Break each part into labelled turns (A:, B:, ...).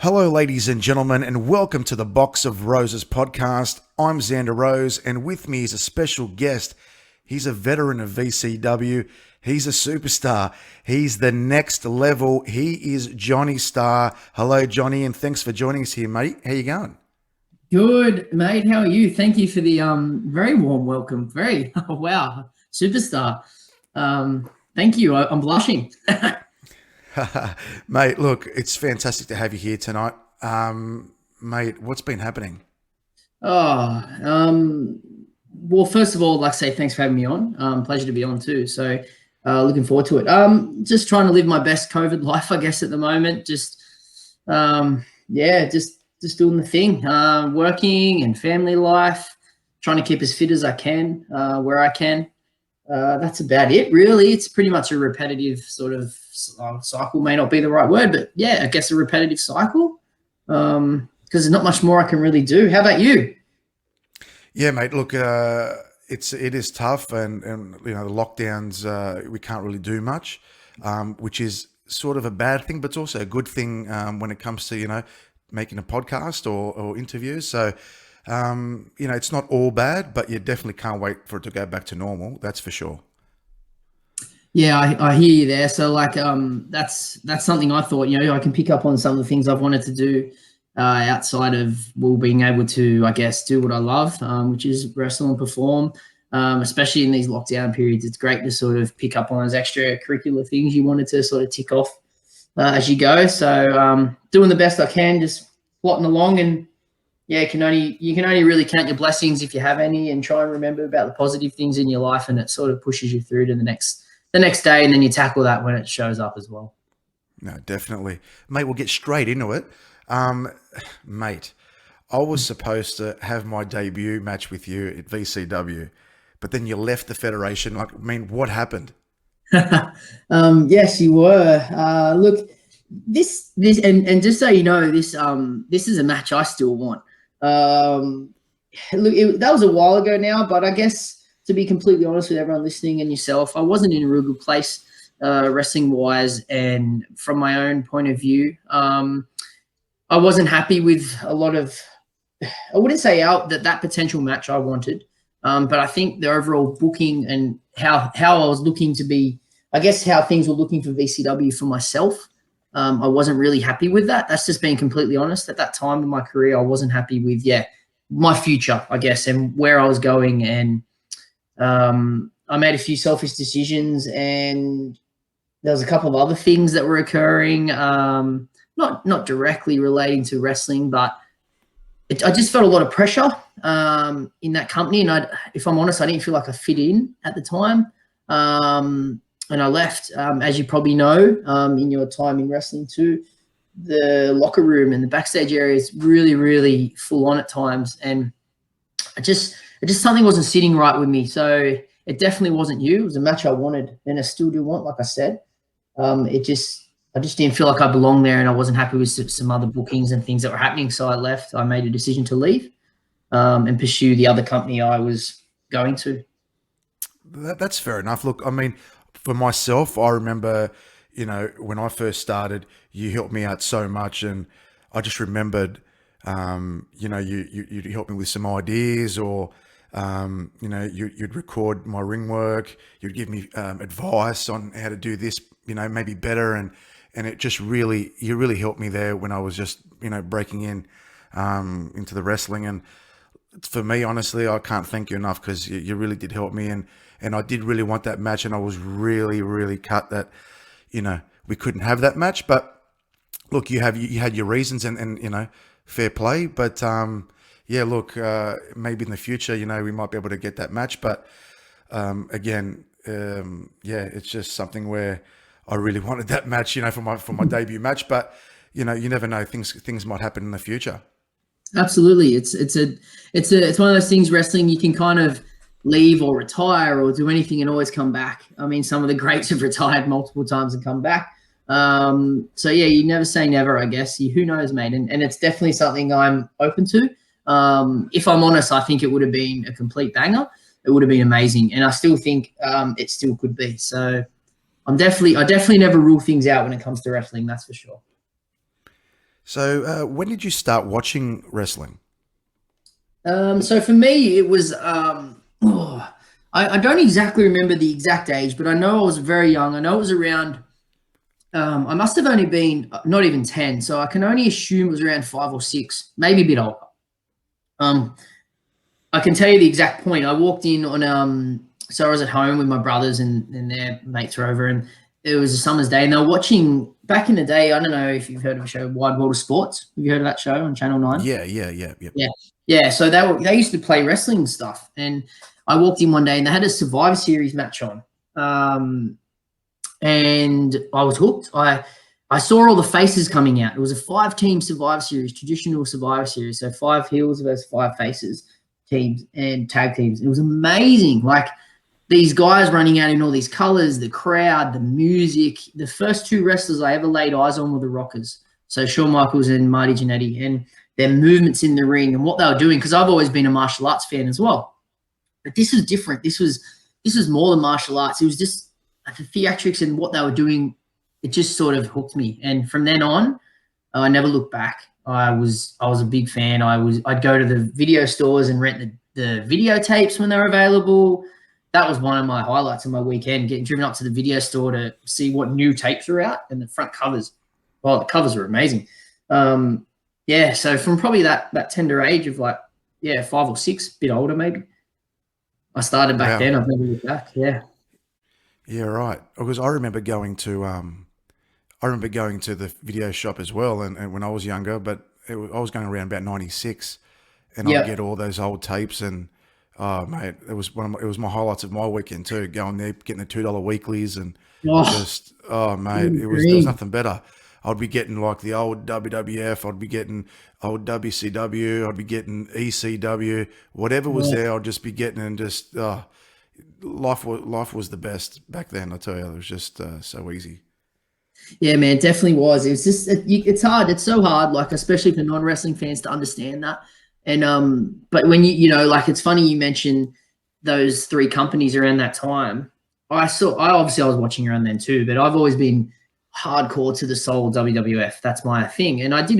A: Hello, ladies and gentlemen, and welcome to the Box of Roses podcast. I'm Xander Rose, and with me is a special guest. He's a veteran of VCW. He's a superstar. He's the next level. He is Johnny Starr. Hello, Johnny, and thanks for joining us here, mate. How you going?
B: Good, mate. How are you? Thank you for the very warm welcome. Very wow, superstar. Thank you. I'm blushing.
A: Mate, look, it's fantastic to have you here tonight. Mate, what's been happening?
B: Oh, well, first of all, I'd like to say thanks for having me on. Pleasure to be on too. So, looking forward to it. Just trying to live my best COVID life, I guess, at the moment. Just doing the thing, working and family life, trying to keep as fit as I can, where I can. That's about it, really. It's pretty much a repetitive sort of cycle, may not be the right word, but yeah, I guess a repetitive cycle because there's not much more I can really do. How about you?
A: Yeah, mate. Look, it is tough, and you know the lockdowns. We can't really do much, which is sort of a bad thing, but it's also a good thing when it comes to making a podcast or interviews. So it's not all bad, but you definitely can't wait for it to go back to normal. That's for sure.
B: Yeah, I hear you there. So that's something I thought, I can pick up on some of the things I've wanted to do outside of being able to, I guess, do what I love, which is wrestle and perform, especially in these lockdown periods. It's great to sort of pick up on those extracurricular things you wanted to sort of tick off as you go. So doing the best I can, just plotting along, and yeah, you can only really count your blessings if you have any, and try and remember about the positive things in your life, and it sort of pushes you through to the next day, and then you tackle that when it shows up as well.
A: No, definitely, mate. We'll get straight into it. Mate, I was supposed to have my debut match with you at VCW, but then you left the federation. Like, I mean, what happened?
B: Yes, you were. Look, this and just so you know, this is a match I still want. Look, that was a while ago now, but I guess to be completely honest with everyone listening and yourself, I wasn't in a real good place wrestling wise, and from my own point of view, I wasn't happy with a lot of. I wouldn't say that potential match I wanted, but I think the overall booking and how I was looking to be, I guess how things were looking for VCW for myself, I wasn't really happy with that. That's just being completely honest. At that time in my career, I wasn't happy with my future, I guess, and where I was going, and I made a few selfish decisions, and there was a couple of other things that were occurring, not directly relating to wrestling, but I just felt a lot of pressure in that company, and if I'm honest, I didn't feel like I fit in at the time, and I left. As you probably know, in your time in wrestling too, the locker room and the backstage area is really, really full on at times, and it just something wasn't sitting right with me. So it definitely wasn't you. It was a match I wanted, and I still do want, like I said. I just didn't feel like I belonged there, and I wasn't happy with some other bookings and things that were happening. So I left. I made a decision to leave and pursue the other company I was going to.
A: That's fair enough. Look, I mean, for myself, I remember, when I first started, you helped me out so much, and I just remembered, you'd help me with some ideas, or you'd record my ring work, you'd give me advice on how to do this, maybe better, and it just you really helped me there when I was just breaking into the wrestling. And for me, honestly, I can't thank you enough, because you really did help me, and I did really want that match, and I was really, really cut that we couldn't have that match. But look, you had your reasons, and fair play. But look, maybe in the future, we might be able to get that match. But again, it's just something where I really wanted that match, for my debut match. But you never know, things might happen in the future.
B: Absolutely, it's one of those things. Wrestling, you can kind of leave or retire or do anything and always come back. I mean, some of the greats have retired multiple times and come back. So yeah, you never say never, I guess. Who knows, mate? And it's definitely something I'm open to. If I'm honest, I think it would have been a complete banger. It would have been amazing, and I still think it still could be. So I definitely never rule things out when it comes to wrestling. That's for sure.
A: So, when did you start watching wrestling?
B: So for me, it was I don't exactly remember the exact age, but I know I was very young. I know it was around. I must have only been not even 10, so I can only assume it was around 5 or 6, maybe a bit older. Um, I can tell you the exact point. I walked in on so I was at home with my brothers and their mates were over, and it was a summer's day, and they were watching back in the day. I don't know if you've heard of a show, Wide World of Sports. Have you heard of that show on Channel 9?
A: Yeah, yeah, yeah, yeah.
B: Yeah, yeah. So they used to play wrestling stuff, and I walked in one day and they had a Survivor Series match on, and I was hooked. I saw all the faces coming out. It was a 5-team Survivor Series, traditional Survivor Series, so 5 heels versus 5 faces teams and tag teams. It was amazing. Like these guys running out in all these colors, the crowd, the music. The first 2 wrestlers I ever laid eyes on were the Rockers. So Shawn Michaels and Marty Jannetty, and their movements in the ring and what they were doing. Because I've always been a martial arts fan as well, but this was different. This was more than martial arts. It was just the theatrics and what they were doing. It just sort of hooked me, and from then on, I never looked back. I was a big fan. I'd go to the video stores and rent the videotapes when they were available. That was one of my highlights of my weekend, getting driven up to the video store to see what new tapes were out and the front covers. Well, the covers were amazing. Yeah, so from probably that tender age of like, yeah, 5 or 6, bit older maybe. I started back
A: Wow.
B: then. I've never looked back. Yeah.
A: Yeah, right. Because I remember going to the video shop as well, and when I was younger, but I was going around about 96, and I'd
B: Yeah.
A: get all those old tapes, and oh mate, it was my highlights of my weekend too. Going there, getting the $2 weeklies, and
B: Oh,
A: just oh mate, there was
B: dream.
A: nothing better. I'd be getting like the old WWF, I'd be getting old WCW, I'd be getting ECW, whatever was
B: Yeah.
A: there, I'd just be getting, and just life was the best back then. I tell you, it was just so easy.
B: Yeah, man, it definitely was. It was just it's hard. It's so hard, like especially for non-wrestling fans to understand that. And but when like it's funny you mentioned those 3 companies around that time. I obviously I was watching around then too, but I've always been hardcore to the soul WWF. That's my thing. And I did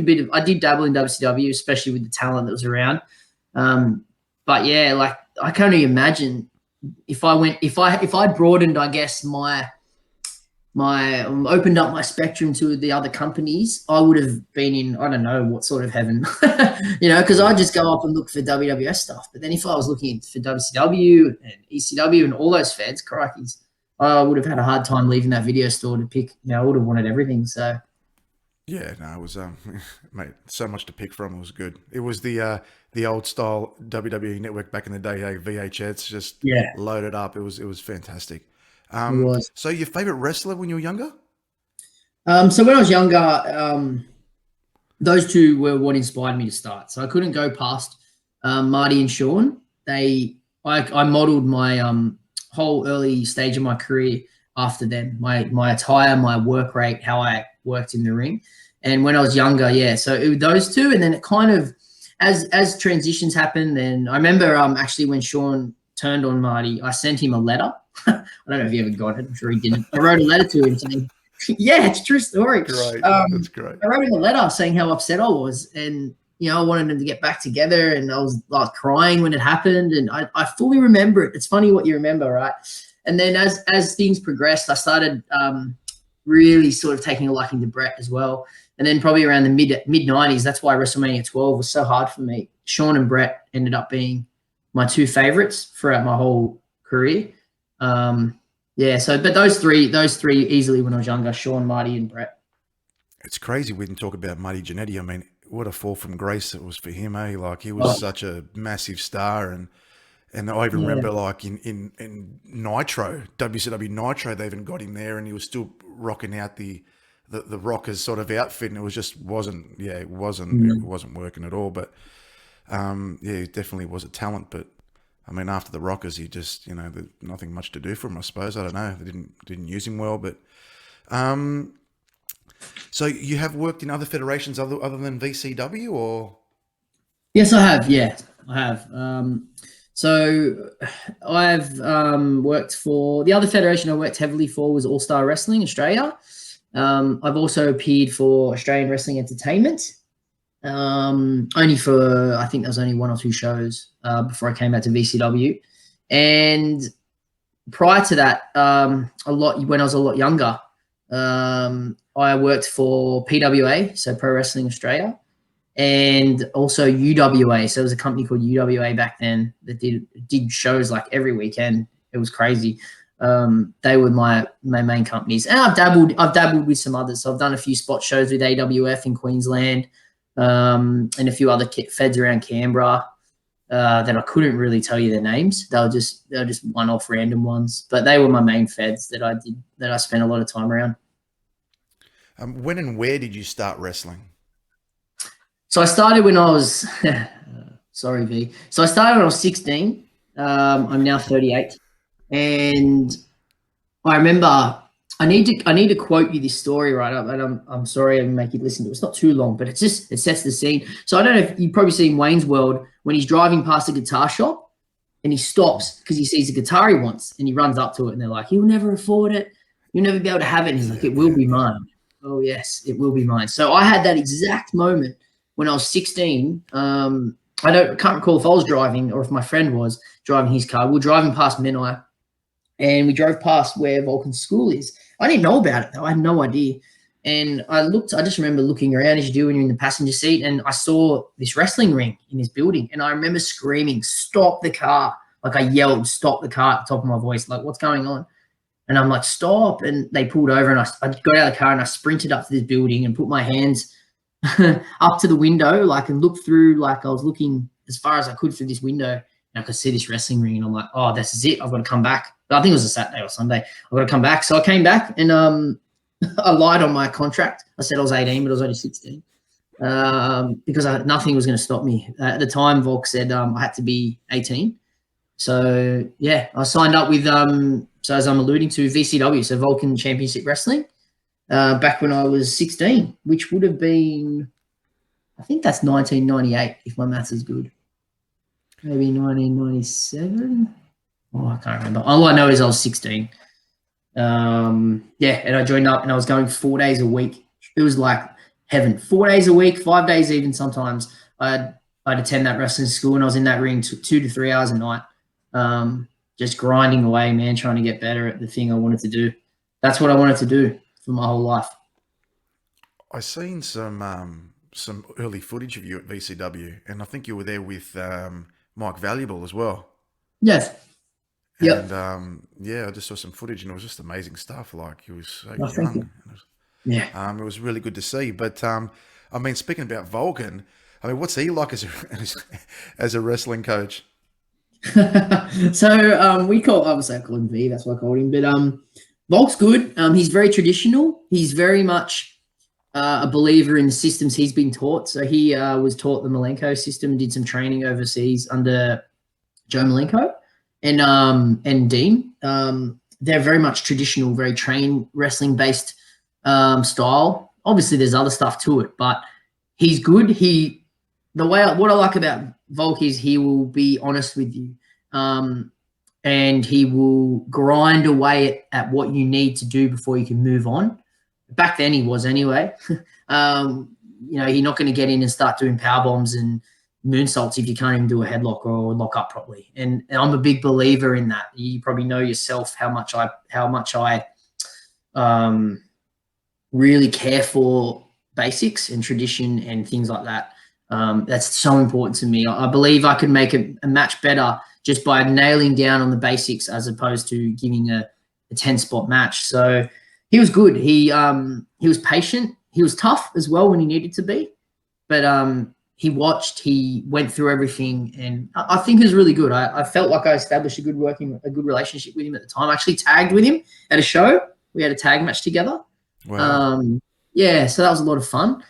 B: dabble in WCW, especially with the talent that was around. Um, but yeah, like I can only imagine if I broadened, I guess my opened up my spectrum to the other companies, I would have been in I don't know what sort of heaven, because I
A: Yeah.
B: just go up and look for WWF stuff. But then if I was looking for WCW and ECW and all those feds, crikeys, I would have had a hard time leaving that video store to pick. I would have wanted everything. So
A: Yeah, no, it was mate, so much to pick from. It was good. It was the old style WWE network back in the day, VHS, just
B: yeah,
A: loaded up. It was fantastic.
B: it was.
A: So your favorite wrestler when you were younger?
B: So when I was younger, those 2 were what inspired me to start. So I couldn't go past Marty and Sean. I modeled my whole early stage of my career after them. My attire, my work rate, how I worked in the ring. And when I was younger, yeah. So it was those 2, and then it kind of as transitions happened. Then I remember actually when Sean turned on Marty, I sent him a letter. I don't know if he ever got it. I'm sure he didn't. I wrote a letter to him saying, yeah, it's a true story.
A: Great, that's great.
B: I wrote him a letter saying how upset I was, and I wanted them to get back together, and I was like crying when it happened, and I fully remember it. It's funny what you remember, right? And then as things progressed, I started really sort of taking a liking to Brett as well. And then probably around the mid 90s, that's why WrestleMania 12 was so hard for me. Sean and Brett ended up being my 2 favorites throughout my whole career. Yeah, so but those three easily when I was younger, Sean, Marty, and Brett.
A: It's crazy we didn't talk about Marty Jannetty. I mean, what a fall from grace it was for him, eh? Like he was
B: Oh,
A: such a massive star, and I even
B: yeah,
A: remember like in Nitro, WCW Nitro, they even got him there, and he was still rocking out the Rockers sort of outfit, and it was just wasn't yeah it
B: mm,
A: wasn't working at all. But yeah, he definitely was a talent. But I mean, after the Rockers, he just there's nothing much to do for him. I suppose I don't know. They didn't use him well, but um, so you have worked in other federations other than VCW, or
B: yes, I have. Yeah, I have. So I've worked for the other federation I worked heavily for was All Star Wrestling Australia. I've also appeared for Australian Wrestling Entertainment. only for, I think there was only 1 or 2 shows before I came back to VCW. And prior to that, when I was a lot younger, I worked for PWA, so Pro Wrestling Australia, and also UWA. So there was a company called UWA back then that did shows like every weekend. It was crazy. They were my main companies, and I've dabbled with some others. So I've done a few spot shows with AWF in Queensland, and a few other feds around Canberra that I couldn't really tell you their names. They were just one-off random ones, but they were my main feds that I spent a lot of time around.
A: When and where did you start wrestling?
B: So I started when I was sorry, V. So I started when I was 16. I'm now 38, and I remember I need to quote you this story, right? And I'm sorry I make you listen to it. It's not too long, but it sets the scene. So I don't know if you've probably seen Wayne's World when he's driving past a guitar shop and he stops because he sees a guitar he wants and he runs up to it and they're like, "You'll never afford it. You'll never be able to have it." And he's like, "It will be mine." Oh yes, it will be mine. So I had that exact moment when I was 16. Can't recall if I was driving or if my friend was driving his car. We were driving past Menai, and we drove past where Vulcan's school is. I didn't know about it though. I had no idea. And I just remember looking around as you do when you're in the passenger seat, and I saw this wrestling ring in this building. And I remember screaming, "Stop the car." Like I yelled, "Stop the car" at the top of my voice, like, "What's going on?" And I'm like, "Stop." And they pulled over, and I got out of the car and I sprinted up to this building and put my hands up to the window, like, and looked through, like I was looking as far as I could through this window, and I could see this wrestling ring, and I'm like, "Oh, this is it. I've got to come back." But I think it was a Saturday or Sunday. I've got to come back. So I came back, and I lied on my contract. I said I was 18, but I was only 16 because nothing was going to stop me. At the time, Volk said I had to be 18. So, yeah, I signed up with, so as I'm alluding to, VCW, so Vulcan Championship Wrestling, back when I was 16, which would have been, I think that's 1998, if my maths is good. Maybe 1997? Oh, I can't remember. All I know is I was 16. And I joined up and I was going 4 days a week. It was like heaven. 4 days a week, 5 days even sometimes. I'd attend that wrestling school and I was in that ring 2 to 3 hours a night. Just grinding away, man, trying to get better at the thing I wanted to do. That's what I wanted to do for my whole life.
A: I seen some early footage of you at VCW, and I think you were there with Mike Valuable as well.
B: Yes. Yep.
A: And I just saw some footage, and it was just amazing stuff. Like he was so
B: Oh, thank you.
A: young.
B: Yeah.
A: It was really good to see. But I mean, speaking about Vulcan, I mean, what's he like as a wrestling coach?
B: So obviously I call him V, that's why I called him. But Volk's good. He's very traditional. He's very much a believer in the systems he's been taught. So he was taught the Malenko system and did some training overseas under Joe Malenko and Dean. They're very much traditional, very train wrestling based style. Obviously, there's other stuff to it, but he's good. What I like about Volk is he will be honest with you, and he will grind away at what you need to do before you can move on. Back then, he was anyway. You're not going to get in and start doing power bombs and moonsaults if you can't even do a headlock or lock up properly. And I'm a big believer in that. You probably know yourself how much I really care for basics and tradition and things like that. That's so important to me. I believe I could make a match better just by nailing down on the basics as opposed to giving a 10-spot match. So he was good. He was patient. He was tough as well when he needed to be. But he went through everything, and I think it was really good. I felt like I established a good relationship with him at the time. I actually tagged with him at a show. We had a tag match together.
A: Wow.
B: So that was a lot of fun.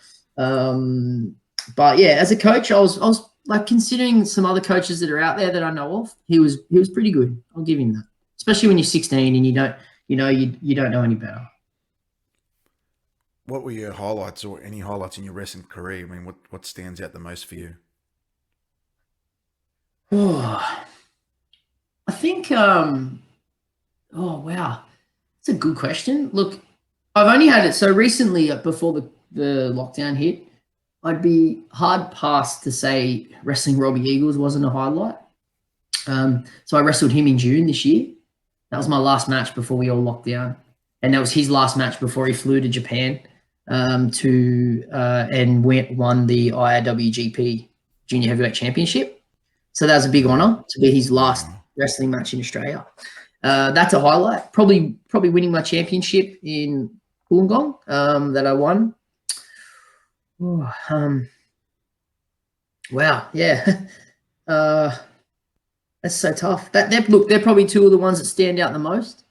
B: But yeah, as a coach, I was like considering some other coaches that are out there that I know of. He was pretty good. I'll give him that. Especially when you're 16 and you don't know any better.
A: What were your highlights or any highlights in your wrestling career? I mean, what stands out the most for you?
B: Oh, I think. Oh wow, that's a good question. Look, I've only had it so recently before the lockdown hit. I'd be hard passed to say wrestling Robbie Eagles wasn't a highlight. So I wrestled him in June this year. That was my last match before we all locked down, and that was his last match before he flew to Japan and won the IWGP Junior Heavyweight Championship. So that was a big honour to be his last wrestling match in Australia. That's a highlight. Probably winning my championship in Wollongong that I won. Oh, wow, yeah. That's so tough. They're probably two of the ones that stand out the most.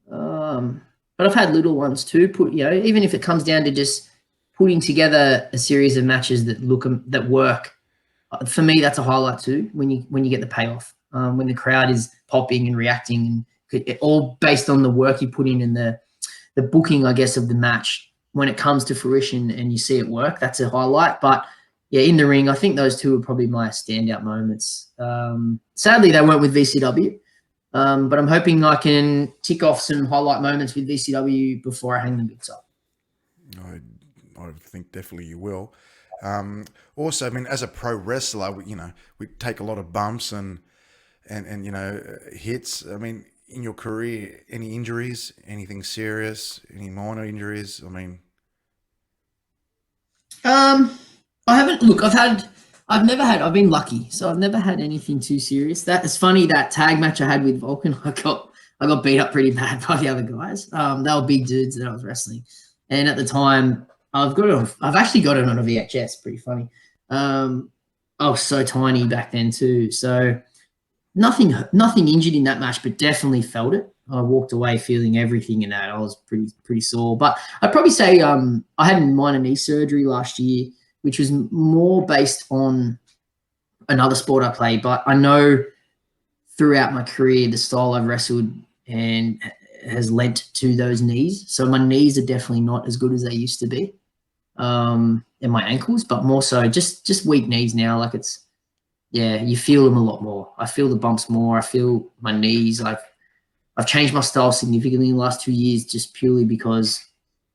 B: But I've had little ones too. Even if it comes down to just putting together a series of matches that work. For me, that's a highlight too. When you get the payoff, when the crowd is popping and reacting, and all based on the work you put in and the booking, I guess, of the match. When it comes to fruition and you see it work, that's a highlight. But yeah, in the ring, I think those two are probably my standout moments. Sadly, they weren't with VCW, but I'm hoping I can tick off some highlight moments with VCW before I hang the boots up.
A: I think definitely you will. Also, I mean, as a pro wrestler, we take a lot of bumps and hits. I mean, in your career, any injuries, anything serious, any minor injuries? I mean,
B: I haven't. Look, I've been lucky, so I've never had anything too serious. It's funny, that tag match I had with Vulcan, I got beat up pretty bad by the other guys. They were big dudes that I was wrestling, and at the time, I've actually got it on a VHS. Pretty funny. I was so tiny back then too, so nothing injured in that match, but definitely felt it. I walked away feeling everything in that. I was pretty sore, but I'd probably say I had minor knee surgery last year, which was more based on another sport I played. But I know throughout my career, the style I've wrestled and has lent to those knees. So my knees are definitely not as good as they used to be, and my ankles, but more so just weak knees now. Like you feel them a lot more. I feel the bumps more. I feel my knees. Like I've changed my style significantly in the last 2 years, just purely because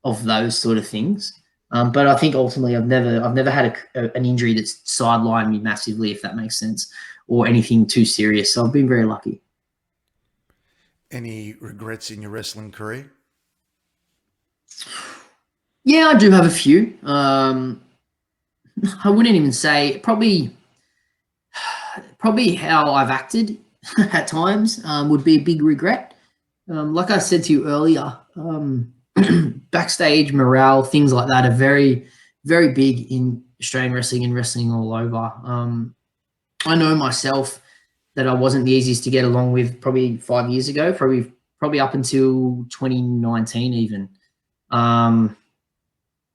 B: of those sort of things. But I think ultimately I've never had an injury that's sidelined me massively, if that makes sense, or anything too serious. So I've been very lucky.
A: any regrets in your wrestling career?
B: Yeah, I do have a few. I wouldn't even say probably how I've acted at times would be a big regret. Like I said to you earlier, backstage morale, things like that are very, very big in Australian wrestling and wrestling all over. I know myself that I wasn't the easiest to get along with probably 5 years ago, probably up until 2019 even.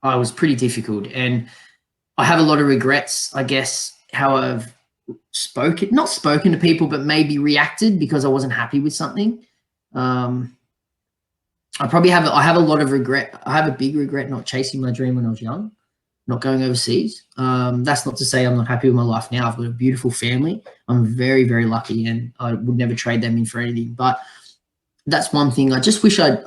B: I was pretty difficult, and I have a lot of regrets, I guess, how I've not spoken to people, but maybe reacted because I wasn't happy with something. I have a lot of regret. I have a big regret not chasing my dream when I was young, not going overseas. That's not to say I'm not happy with my life now. I've got a beautiful family. I'm very, very lucky, and I would never trade them in for anything. But that's one thing. I just wish I'd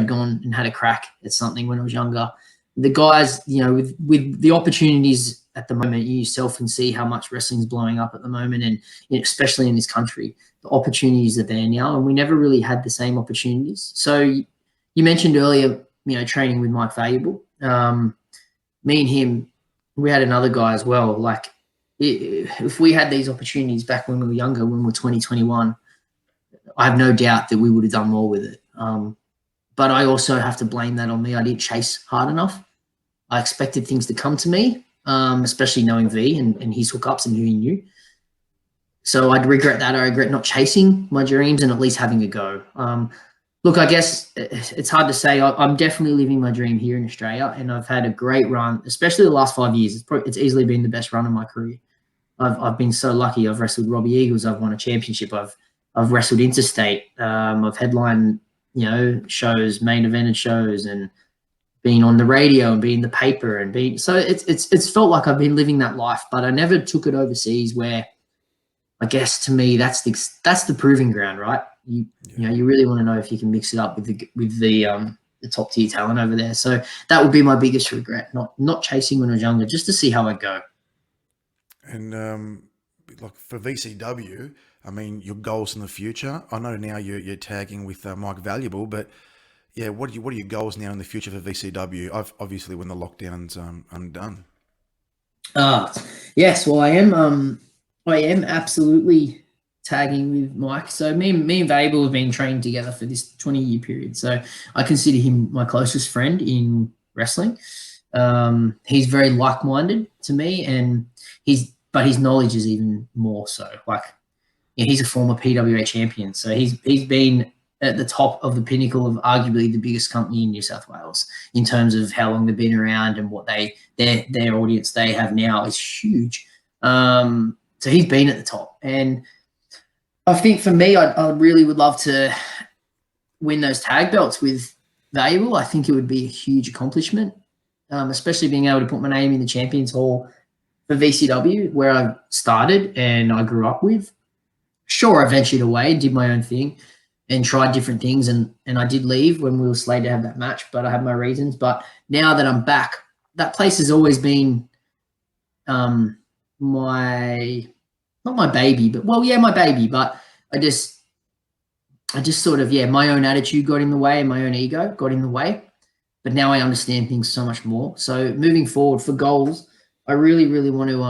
B: gone and had a crack at something when I was younger. The guys, with the opportunities at the moment, you yourself can see how much wrestling's blowing up at the moment, and especially in this country, the opportunities are there now, and we never really had the same opportunities. So you mentioned earlier, training with Mike Valuable. Me and him, we had another guy as well. Like, if we had these opportunities back when we were younger, when we were 20, 21, I have no doubt that we would have done more with it. But I also have to blame that on me. I didn't chase hard enough. I expected things to come to me, especially knowing V and his hookups and who he knew. So I'd regret that. I regret not chasing my dreams and at least having a go. Look, I guess it's hard to say. I'm definitely living my dream here in Australia, and I've had a great run, especially the last 5 years. It's easily been the best run of my career. I've been so lucky. I've wrestled Robbie Eagles. I've won a championship. I've wrestled interstate. I've headlined, shows, main evented shows, and been on the radio and been in the paper and so it's felt like I've been living that life, but I never took it overseas, where I guess to me that's the proving ground, right? You really want to know if you can mix it up with the the top tier talent over there. So that would be my biggest regret, not chasing when I was younger, just to see how I go.
A: And like for VCW, I mean, your goals in the future. I know now you're tagging with Mike Valuable, but yeah, what are your goals now in the future for VCW? I've obviously when the lockdown's undone.
B: Ah, yes. Well, I am absolutely tagging with Mike. So me and Vabel have been trained together for this 20-year period. So I consider him my closest friend in wrestling. He's very like-minded to me, and but his knowledge is even more so. Like, yeah, he's a former PWA champion, so he's been at the top of the pinnacle of arguably the biggest company in New South Wales in terms of how long they've been around and what their audience they have now is huge. So he's been at the top, and I think for me, I really would love to win those tag belts with Valuable. I think it would be a huge accomplishment, especially being able to put my name in the Champions Hall for VCW, where I started and I grew up with. Sure, I ventured away, did my own thing, and tried different things, and I did leave when we were slated to have that match, but I had my reasons. But now that I'm back, that place has always been my not my baby, but well, yeah, my baby. But I just sort of my own attitude got in the way and my own ego got in the way. But now I understand things so much more. So moving forward for goals, I really, really want to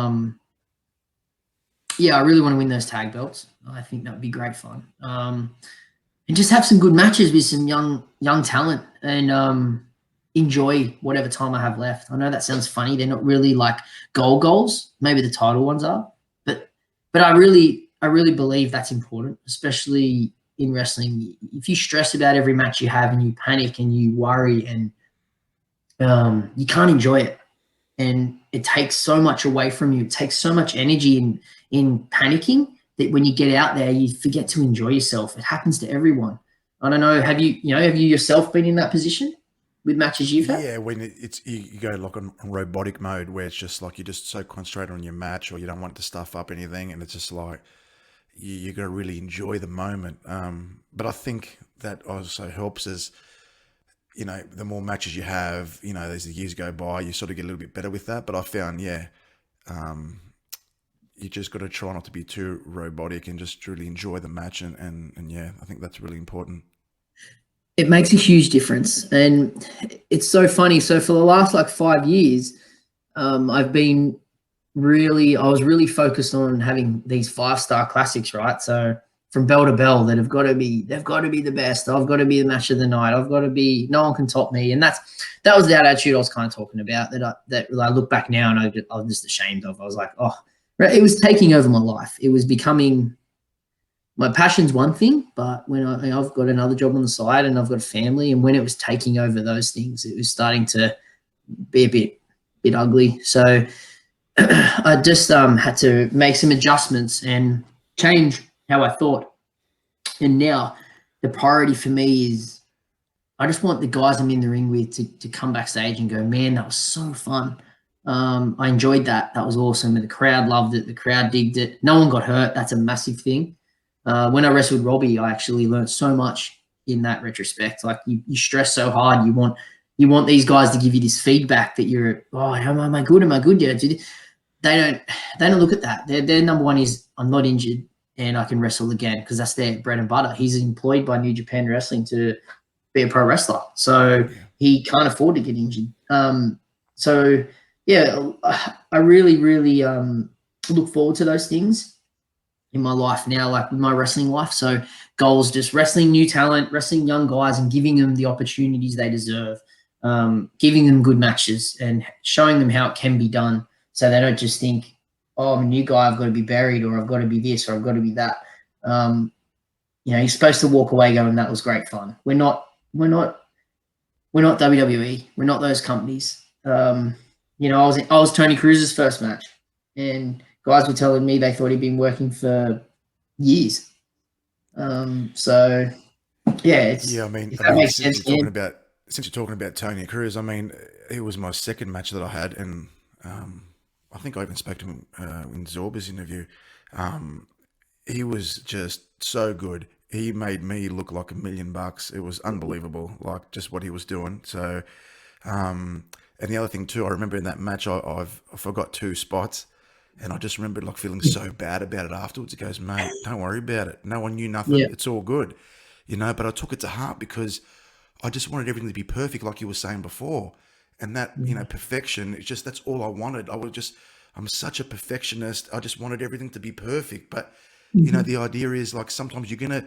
B: I really want to win those tag belts. I think that would be great fun. And just have some good matches with some young talent and enjoy whatever time I have left. I know that sounds funny. They're not really like goals. Maybe the title ones are, but I really believe that's important, especially in wrestling. If you stress about every match you have and you panic and you worry and you can't enjoy it, and it takes so much away from you. It takes so much energy in panicking that when you get out there, you forget to enjoy yourself. It happens to everyone. I don't know. Have you yourself been in that position with matches you've had?
A: Yeah, when it's you go like on robotic mode where it's just like you're just so concentrated on your match or you don't want to stuff up anything, and it's just like you got to really enjoy the moment. But I think that also helps as the more matches you have, as the years go by, you sort of get a little bit better with that. But I found, um, you just got to try not to be too robotic and just really enjoy the match. And yeah, I think that's really important.
B: It makes a huge difference, and it's so funny. So for the last like 5 years, I've been I was really focused on having these 5-star classics, right? So from bell to bell, they've got to be the best. I've got to be the match of the night. I've got to be, no one can top me. And that was the attitude I was kind of talking about, that I look back now and I'm just ashamed of. I was like, oh, it was taking over my life. It was becoming, my passion's one thing, but when I've got another job on the side and I've got a family, and when it was taking over those things, it was starting to be a bit ugly. So I just had to make some adjustments and change how I thought. And now the priority for me is I just want the guys I'm in the ring with to come backstage and go, man, that was so fun. I enjoyed that. That was awesome. And the crowd loved it. The crowd digged it. No one got hurt. That's a massive thing. When I wrestled Robbie, I actually learned so much in that retrospect. Like you stress so hard. You want these guys to give you this feedback that you're, oh, am I good? Am I good? Yeah, they don't look at that. Their number one is I'm not injured and I can wrestle again, because that's their bread and butter. He's employed by New Japan Wrestling to be a pro wrestler, so
A: Yeah.
B: he can't afford to get injured. So yeah, I really look forward to those things in my life now, like with my wrestling life. So goals, just wrestling new talent, wrestling young guys, and giving them the opportunities they deserve, giving them good matches and showing them how it can be done. So they don't just think, oh, I'm a new guy, I've got to be buried, or I've got to be this, or I've got to be that. You're supposed to walk away going, that was great fun. We're not WWE. We're not those companies. I was Tony Cruz's first match, and guys were telling me they thought he'd been working for years. So yeah,
A: Yeah, I mean,
B: if that makes
A: since
B: sense,
A: you're talking
B: man.
A: about Tony Cruz, I mean, it was my second match that I had, and I think I even spoke to him in Zorba's interview. He was just so good. he made me look like $1 million. It was unbelievable, like just what he was doing. So, and the other thing too, I remember in that match, I forgot two spots, and I just remember like feeling so bad about it afterwards. He goes, "Mate, don't worry about it. No one knew
B: Yeah.
A: nothing. It's all good, you know." But I took it to heart because I just wanted everything to be perfect, like you were saying before, and that perfection. It's just that's all I wanted. I'm such a perfectionist. I just wanted everything to be perfect, but
B: Mhm.
A: the idea is like sometimes you're gonna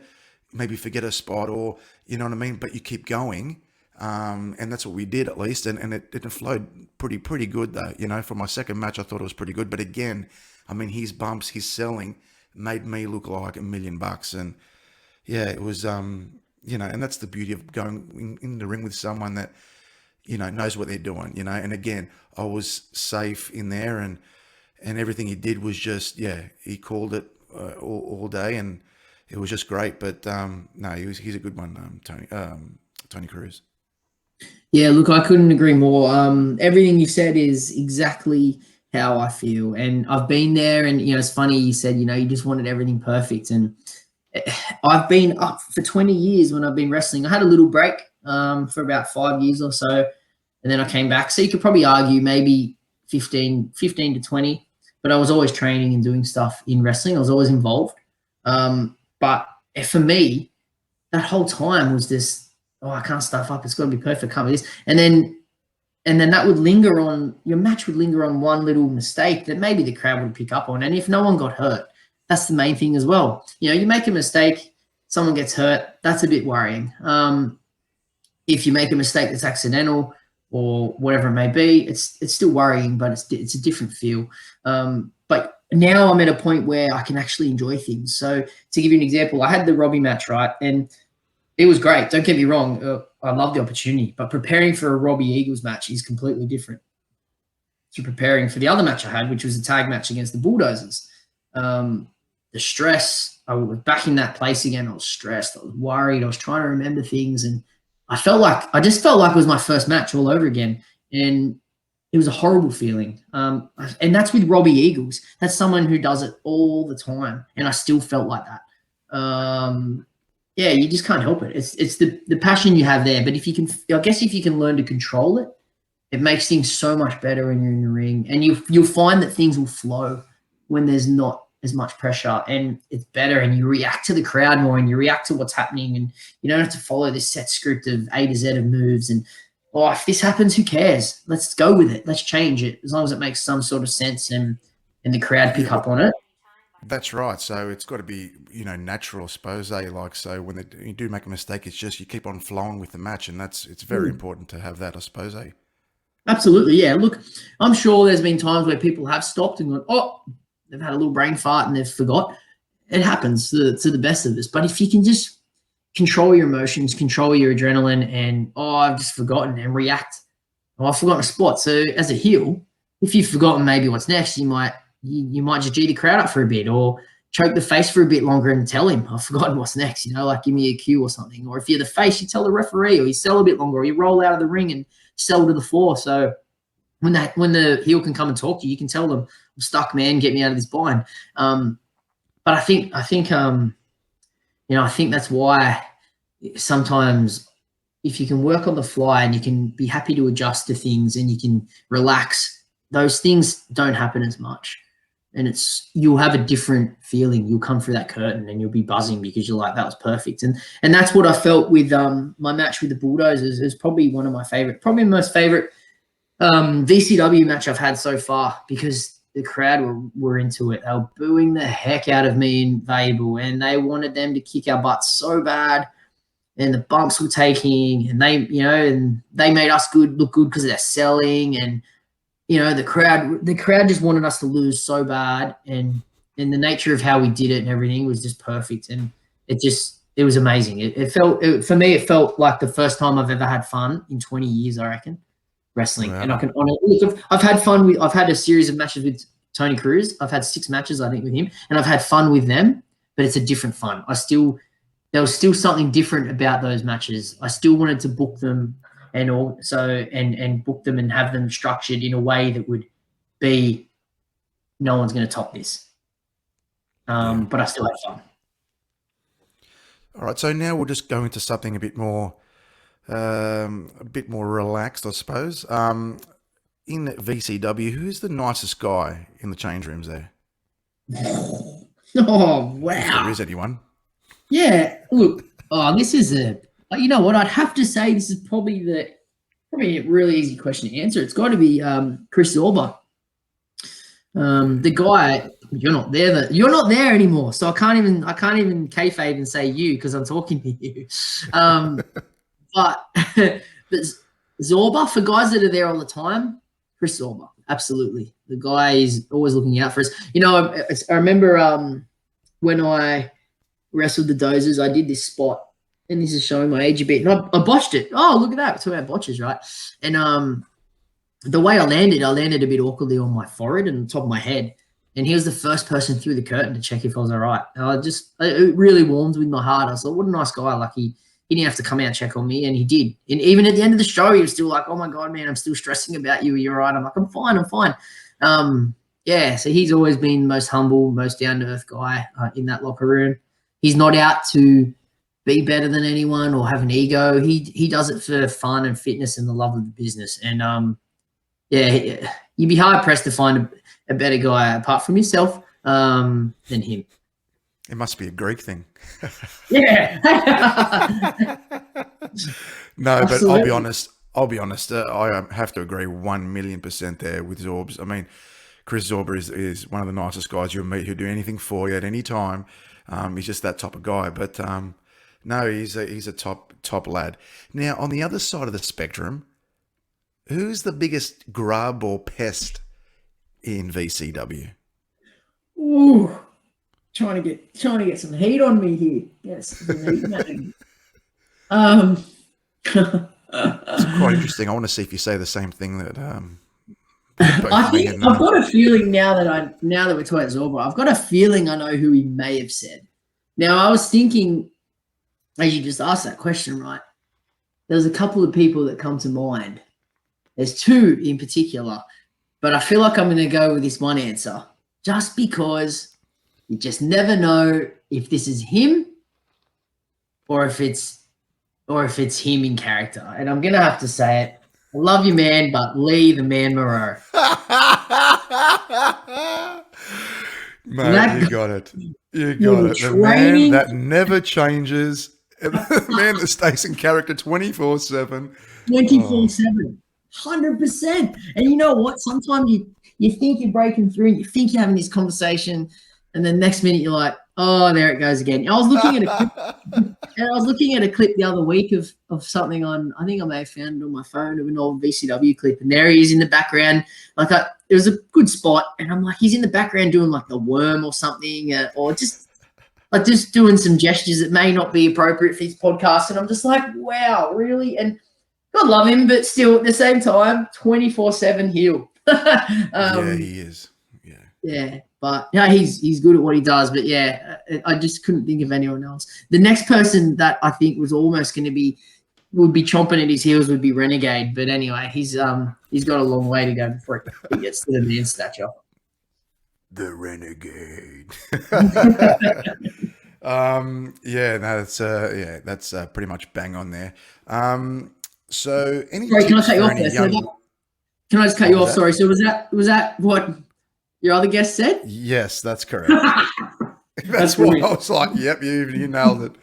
A: maybe forget a spot or you know what I mean, but you keep going. And that's what we did at least, and it flowed pretty good though. For my second match, I thought it was pretty good, but again, I mean, his bumps, his selling made me look like $1 million, and yeah, it was and that's the beauty of going in the ring with someone that knows what they're doing. And again, I was safe in there, and everything he did was just he called it all day, and it was just great. But no, he's a good one, Tony Cruz.
B: Yeah, look, I couldn't agree more. Everything you said is exactly how I feel, and I've been there. And it's funny you said you just wanted everything perfect, and I've been up for 20 years when I've been wrestling. I had a little break for about 5 years or so, and then I came back. So you could probably argue maybe 15 to 20, but I was always training and doing stuff in wrestling. I was always involved. But for me, that whole time was this, oh, I can't stuff up. It's got to be perfect. Can't be this. And then that would linger on, your match would linger on one little mistake that maybe the crowd would pick up on. And if no one got hurt, that's the main thing as well. You make a mistake, someone gets hurt, that's a bit worrying. If you make a mistake that's accidental or whatever it may be, it's still worrying, but it's a different feel. But now I'm at a point where I can actually enjoy things. So to give you an example, I had the Robbie match, right? And it was great. Don't get me wrong. I love the opportunity, but preparing for a Robbie Eagles match is completely different to preparing for the other match I had, which was a tag match against the Bulldozers. Um, the stress, I was back in that place again. I was stressed. I was worried. I was trying to remember things, and I just felt like it was my first match all over again, and it was a horrible feeling. And that's with Robbie Eagles. That's someone who does it all the time, and I still felt like that. Yeah, you just can't help it. It's the passion you have there. But I guess if you can learn to control it, it makes things so much better when you're in the ring, and you'll find that things will flow when there's not as much pressure, and it's better, and you react to the crowd more, and you react to what's happening, and you don't have to follow this set script of A to Z of moves. And if this happens, who cares? Let's go with it. Let's change it as long as it makes some sort of sense, and the crowd
A: Yeah,
B: pick
A: well,
B: up on it.
A: that's right. So it's got to be natural, I suppose. Like so, when you do make a mistake, it's just you keep on flowing with the match, and it's very
B: Mm.
A: important to have that, I suppose.
B: Absolutely, yeah. Look, I'm sure there's been times where people have stopped and gone, oh, they've had a little brain fart and they've forgot. It happens to the best of us. But if you can just control your emotions, control your adrenaline, and I've just forgotten, and react. Oh, I've forgotten a spot. So as a heel, if you've forgotten maybe what's next, you might just G the crowd up for a bit, or choke the face for a bit longer and tell him, I've forgotten what's next, like give me a cue or something. Or if you're the face, you tell the referee, or you sell a bit longer, or you roll out of the ring and sell to the floor. So when the heel can come and talk to you, you can tell them, I'm stuck, man, get me out of this bind. But I think that's why sometimes if you can work on the fly and you can be happy to adjust to things and you can relax, those things don't happen as much. And you'll have a different feeling. You'll come through that curtain and you'll be buzzing because you're like, that was perfect. And that's what I felt with my match with the Bulldozers. Is probably one of my favorite, probably my most favorite VCW match I've had so far, because the crowd were into it. They were booing the heck out of me in Vable, and they wanted them to kick our butts so bad. And the bumps were taking, and they made us look good because of their selling, and the crowd just wanted us to lose so bad, and the nature of how we did it and everything was just perfect, and it was amazing. For me, it felt like the first time I've ever had fun in 20 years, I reckon, wrestling. And I
A: Wow.
B: can honestly, look, I've had a series of matches with Tony Cruz. I've had 6 matches, I think, with him, and I've had fun with them, but it's a different fun. There was still something different about those matches. I still wanted to book them and book them and have them structured in a way that would be, no one's going to top this.
A: Yeah.
B: But I still had fun.
A: All right, so now we'll just go into something a bit more relaxed, I suppose. In VCW, who's the nicest guy in the change rooms there?
B: Oh,
A: If there
B: wow.
A: is anyone.
B: Yeah, look, this is you know what? I'd have to say this is probably a really easy question to answer. It's got to be Chris Zorba. The guy, you're not there anymore, so I can't even kayfabe and say you because I'm talking to you. But but Zorba, for guys that are there all the time, Chris Zorba, absolutely. The guy is always looking out for us. You know, I remember when I wrestled the Dozers, I did this spot, and this is showing my age a bit, and I botched it. Oh, look at that! We're talking about botches, right? And the way I landed a bit awkwardly on my forehead and the top of my head. And he was the first person through the curtain to check if I was all right. And it really warmed with my heart. I was like, what a nice guy. Like he didn't have to come out and check on me, and he did. And even at the end of the show, he was still like, oh my God, man, I'm still stressing about you. You're all right. I'm like, I'm fine. Yeah, so he's always been the most humble, most down-to-earth guy in that locker room. He's not out to be better than anyone or have an ego. He does it for fun and fitness and the love of the business. And yeah, you'd be hard pressed to find a better guy apart from yourself than him.
A: It must be a Greek thing.
B: Yeah.
A: No, but
B: Absolutely.
A: I'll be honest. I have to agree 1,000,000% there with Zorbs. I mean, Chris Zorba is one of the nicest guys you'll meet who'll do anything for you at any time. He's just that type of guy. But no, he's a top lad. Now, on the other side of the spectrum, who's the biggest grub or pest in VCW?
B: Ooh, trying to get some heat on me here. Yes,
A: It's quite interesting. I want to see if you say the same thing that
B: I think I've got a feeling now that we're talking Zorba, I've got a feeling I know who he may have said. Now I was thinking, as you just asked that question, right? There's a couple of people that come to mind. There's two in particular, but I feel like I'm going to go with this one answer just because you just never know if this is him or if it's him in character. And I'm going to have to say it. I love you, man, but Lee the Man Moreau.
A: Mate, you got it. You got it. The man that never changes. The man that stays in character 24/7.
B: 24/7. 100%. And you know what? Sometimes you think you're breaking through and you think you're having this conversation, and then next minute you're like, oh, there it goes again. I was looking at a clip the other week of something on, I think I may have found it on my phone, of an old VCW clip, and there he is in the background. It was a good spot, and I'm like, he's in the background doing like the worm or something, or just doing some gestures that may not be appropriate for his podcast. And I'm just like, wow, really? And God love him, but still at the same time, 24/7 heel.
A: Yeah, he is.
B: Yeah, but yeah, he's good at what he does. But yeah, I just couldn't think of anyone else. The next person that I think was almost going to would be chomping at his heels would be Renegade. But anyway, he's got a long way to go before he gets to the man stature.
A: The Renegade. Yeah, no, that's pretty much bang on there. So any
B: Sorry, can I
A: tips
B: cut you
A: for
B: off
A: any
B: there?
A: young?
B: Can I just cut you off? Sorry. So was that what your other guest said?
A: Yes, that's correct. That's what I was like. Yep, you nailed it.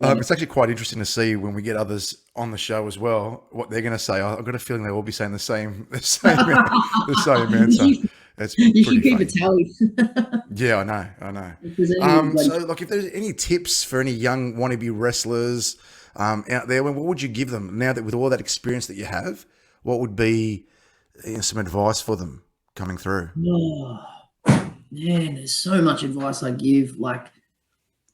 A: It's actually quite interesting to see when we get others on the show as well what they're going to say. I've got a feeling they'll all be saying the same answer. It's
B: you should keep
A: funny.
B: a tally.
A: Yeah, I know. So, like, if there's any tips for any young wannabe wrestlers out there, what would you give them now that with all that experience that you have? What would be some advice for them coming through?
B: Oh, man, there's so much advice I give. Like,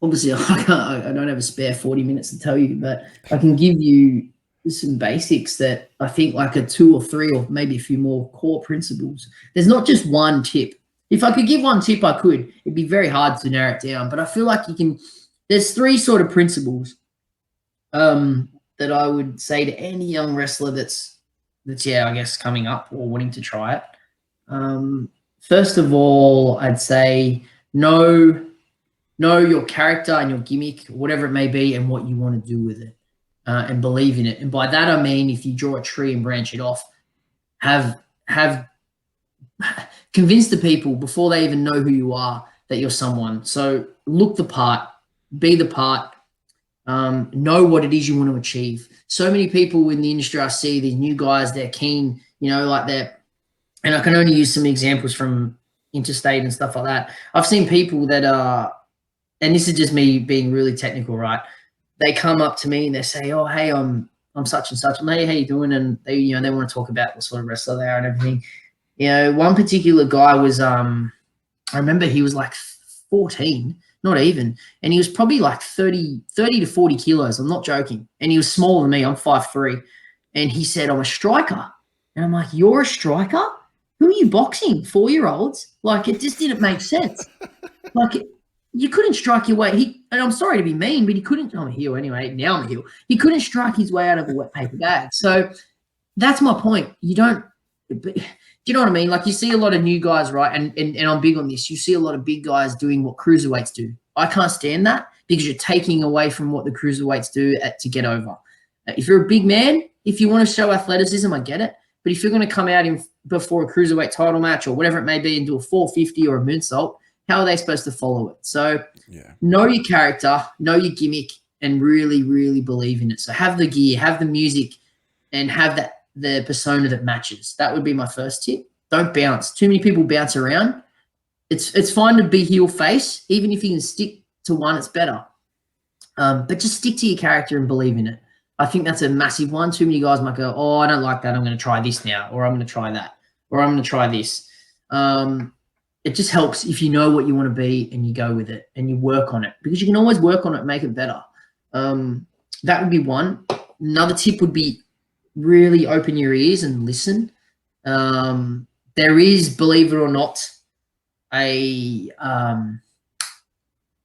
B: obviously, I don't have a spare 40 minutes to tell you, but I can give you some basics that I think like a 2 or 3 or maybe a few more core principles. There's not just one tip. If I could give one tip, I could. It'd be very hard to narrow it down, but I feel like there's 3 sort of principles that I would say to any young wrestler that's I guess coming up or wanting to try it. First of all, I'd say know know your character and your gimmick, whatever it may be, and what you want to do with it, and believe in it. And by that I mean, if you draw a tree and branch it off, have convince the people before they even know who you are that you're someone. So look the part, be the part, know what it is you want to achieve. So many people in the industry I see, these new guys, they're keen, like they're, and I can only use some examples from interstate and stuff like that. I've seen people that are, and this is just me being really technical, right? They come up to me and they say, "Oh, hey, I'm such and such. Hey, how you doing?" And they want to talk about what sort of wrestler they are and everything. One particular guy was, I remember he was like 14, not even, and he was probably like 30 to 40 kilos. I'm not joking. And he was smaller than me. I'm 5'3". And he said, "I'm a striker." And I'm like, "You're a striker? Who are you boxing? 4-year-olds?" Like, it just didn't make sense. Like, you couldn't strike your way. And I'm sorry to be mean, but he couldn't. I'm a heel anyway. Now I'm a heel. He couldn't strike his way out of a wet paper bag. So that's my point. You don't. Do you know what I mean? Like, you see a lot of new guys, right? And I'm big on this. You see a lot of big guys doing what cruiserweights do. I can't stand that because you're taking away from what the cruiserweights do to get over. If you're a big man, if you want to show athleticism, I get it. But if you're going to come out before a cruiserweight title match or whatever it may be and do a 450 or a moonsault, how are they supposed to follow it? So know your character, know your gimmick, and really, really believe in it. So have the gear, have the music, and have the persona that matches. That would be my first tip. Don't bounce. Too many people bounce around. It's fine to be heel face. Even if you can stick to one, it's better. But just stick to your character and believe in it. I think that's a massive one. Too many guys might go, "Oh, I don't like that. I'm going to try this now," or "I'm going to try that," or "I'm going to try this." It just helps if you know what you want to be and you go with it and you work on it, because you can always work on it and make it better. That would be one. Another tip would be really open your ears and listen. There is, believe it or not, a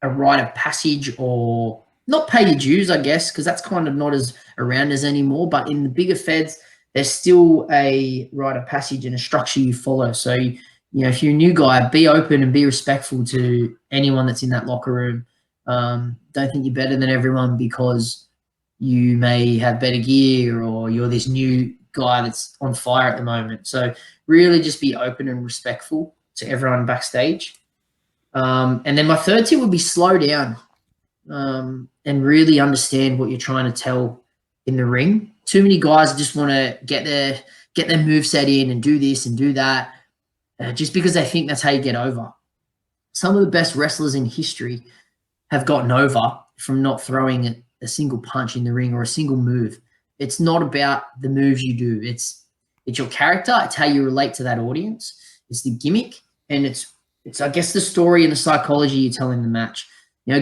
B: rite of passage, or not pay your dues, I guess, because that's kind of not as around as anymore. But in the bigger feds, there's still a rite of passage and a structure you follow. So, if you're a new guy, be open and be respectful to anyone that's in that locker room. Don't think you're better than everyone because you may have better gear or you're this new guy that's on fire at the moment. So really just be open and respectful to everyone backstage. And then my third tip would be slow down, and really understand what you're trying to tell in the ring. Too many guys just want to get their moveset in and do this and do that, just because they think that's how you get over. Some of the best wrestlers in history have gotten over from not throwing a single punch in the ring or a single move. It's not about the moves you do. It's your character. It's how you relate to that audience. It's the gimmick, and it's I guess the story and the psychology you tell in the match.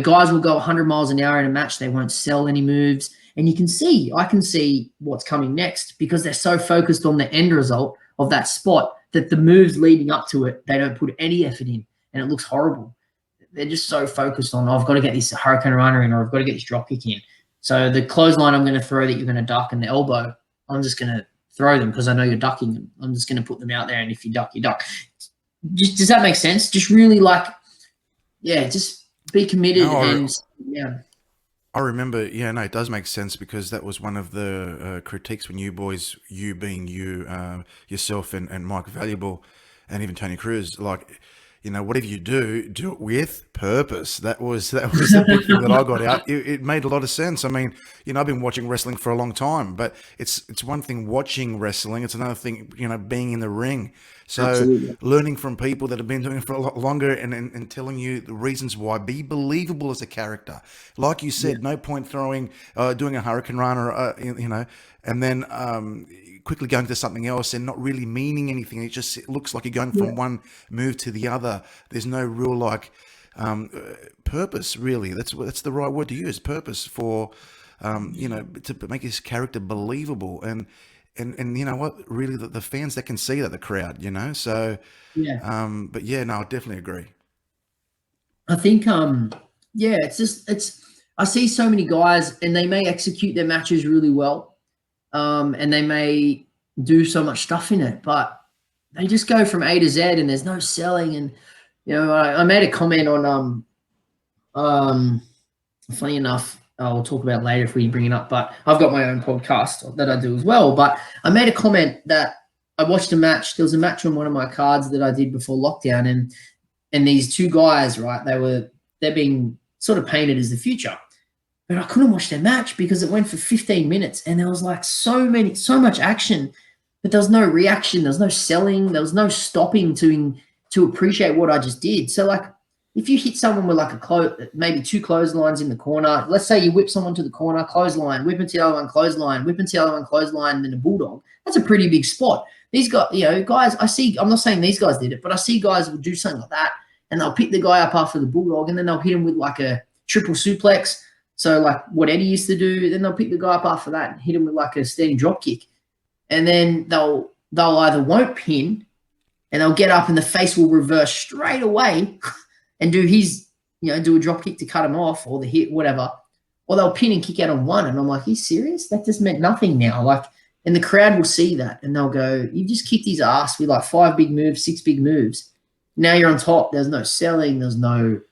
B: Guys will go 100 miles an hour in a match. They won't sell any moves, and I can see what's coming next because they're so focused on the end result of that spot that the moves leading up to it, they don't put any effort in, and it looks horrible. They're just so focused on, I've got to get this Hurricane Runner in, or I've got to get this drop kick in. So the clothesline I'm going to throw that you're going to duck, and the elbow, I'm just going to throw them because I know you're ducking them. I'm just going to put them out there, and if you duck, you duck. Does that make sense? Just really just be committed
A: I remember, it does make sense because that was one of the critiques when you being yourself and Mike Valuable and even Tony Cruz, whatever you do it with purpose. That was the big thing that I got out. It made a lot of sense. I mean, I've been watching wrestling for a long time, but it's one thing watching wrestling. It's another thing, being in the ring. So
B: Absolutely.
A: learning from people that have been doing it for a lot longer and telling you the reasons why. Be believable as a character. Like you said, no point doing a Hurricane Run and then quickly going to something else and not really meaning anything. It looks like you're going from one move to the other. There's no real purpose, really. That's the right word to use. Purpose for to make his character believable and you know what? Really, the fans that can see that, the crowd, So but I definitely agree.
B: I think I see so many guys and they may execute their matches really well, and they may do so much stuff in it, but they just go from A to Z and there's no selling. And I made a comment on Funny enough, I'll talk about it later if we bring it up, but I've got my own podcast that I do as well. But I made a comment that I watched a match. There was a match on one of my cards that I did before lockdown, and these two guys, right? They're being sort of painted as the future, but I couldn't watch their match because it went for 15 minutes, and there was like so much action, but there was no reaction, there was no selling, there was no stopping to appreciate what I just did. So like, if you hit someone with like maybe two clotheslines in the corner, let's say you whip someone to the corner, clothesline, whip into the other one, clothesline, whip into the other one, clothesline, and then a bulldog. That's a pretty big spot. These guys, guys, I'm not saying these guys did it, but I see guys will do something like that, and they'll pick the guy up after the bulldog, and then they'll hit him with like a triple suplex. So like what Eddie used to do, then they'll pick the guy up after that and hit him with like a standing drop kick, and then they'll either won't pin, and they'll get up and the face will reverse straight away and do a drop kick to cut him off, or the hit, whatever, or they'll pin and kick out on one. And I'm like, are you serious? That just meant nothing now. Like, and the crowd will see that and they'll go, you just kicked his ass with like 5 big moves, 6 big moves. Now you're on top. There's no selling. The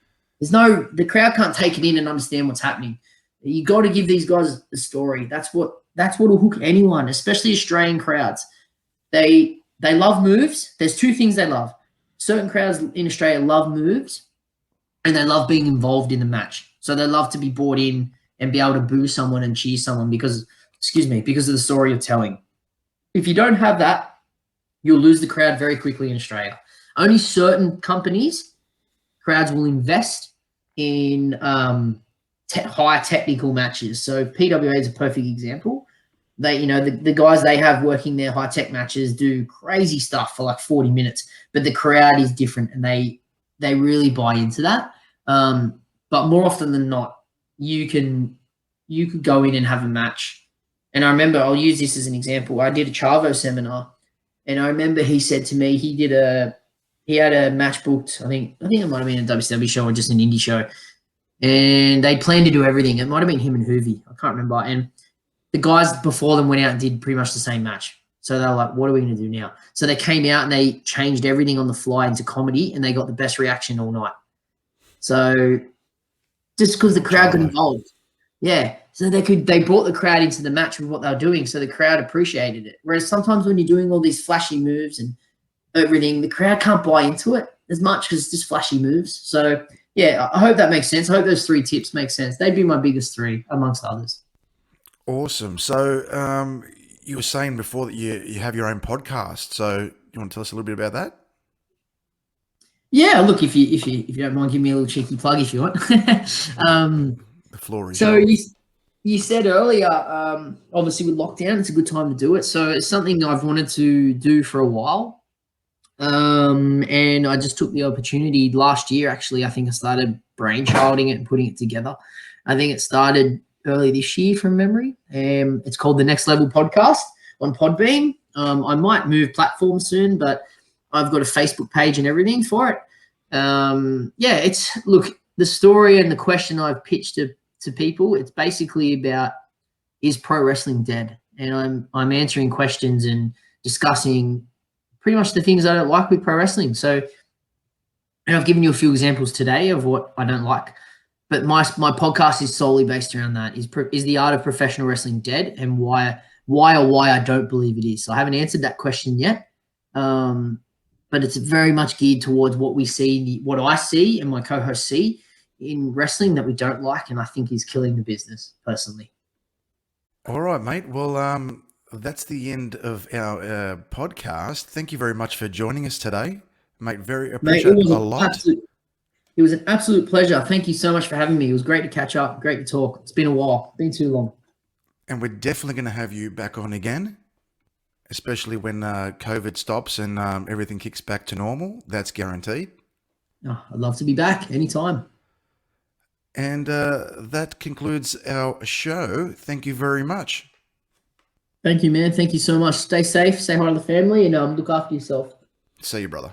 B: crowd can't take it in and understand what's happening. You got to give these guys a story. That's what will hook anyone, especially Australian crowds. They love moves. There's 2 things they love. Certain crowds in Australia love moves, and they love being involved in the match. So they love to be brought in and be able to boo someone and cheer someone because of the story you're telling. If you don't have that, you'll lose the crowd very quickly in Australia. Only certain crowds will invest in high technical matches. So PWA is a perfect example. They, the guys they have working their high tech matches do crazy stuff for like 40 minutes, but the crowd is different, and they really buy into that. But more often than not, you could go in and have a match. And I remember, I'll use this as an example. I did a Chavo seminar, and I remember he said to me, he had a match booked. I think it might have been a WCW show or just an indie show, and they planned to do everything. It might have been him and Hoovy. I can't remember. And the guys before them went out and did pretty much the same match. So they were like, what are we going to do now? So they came out and they changed everything on the fly into comedy, and they got the best reaction all night. So just because the crowd got involved. Yeah. So they brought the crowd into the match with what they were doing, so the crowd appreciated it. Whereas sometimes when you're doing all these flashy moves and everything, the crowd can't buy into it as much because it's just flashy moves. So yeah, I hope that makes sense. I hope those 3 tips make sense. They'd be my biggest 3 amongst others.
A: Awesome. So you were saying before that you have your own podcast. So you want to tell us a little bit about that?
B: Yeah, look, if you don't mind, give me a little cheeky plug if you want.
A: The floor is
B: so
A: yours.
B: you said earlier, obviously with lockdown, it's a good time to do it. So it's something I've wanted to do for a while. And I just took the opportunity last year. Actually, I think I started brainchilding it and putting it together. I think it started early this year from memory. It's called the Next Level Podcast on Podbean. I might move platforms soon, but I've got a Facebook page and everything for it. The story and the question I've pitched to people, it's basically about, is pro wrestling dead? And I'm answering questions and discussing pretty much the things I don't like with pro wrestling. So, and I've given you a few examples today of what I don't like, but my podcast is solely based around that. Is the art of professional wrestling dead, and why I don't believe it is. So I haven't answered that question yet. But it's very much geared towards what we see, what I see and my co-hosts see in wrestling that we don't like, and I think is killing the business personally.
A: All right, mate. Well, that's the end of our podcast. Thank you very much for joining us today, mate. Appreciate it a lot.
B: It was an absolute pleasure. Thank you so much for having me. It was great to catch up, great to talk. It's been a while, been too long.
A: And we're definitely going to have you back on again, especially when COVID stops and everything kicks back to normal. That's guaranteed.
B: Oh, I'd love to be back anytime.
A: And that concludes our show. Thank you very much.
B: Thank you, man. Thank you so much. Stay safe, say hi to the family, and look after yourself.
A: See you, brother.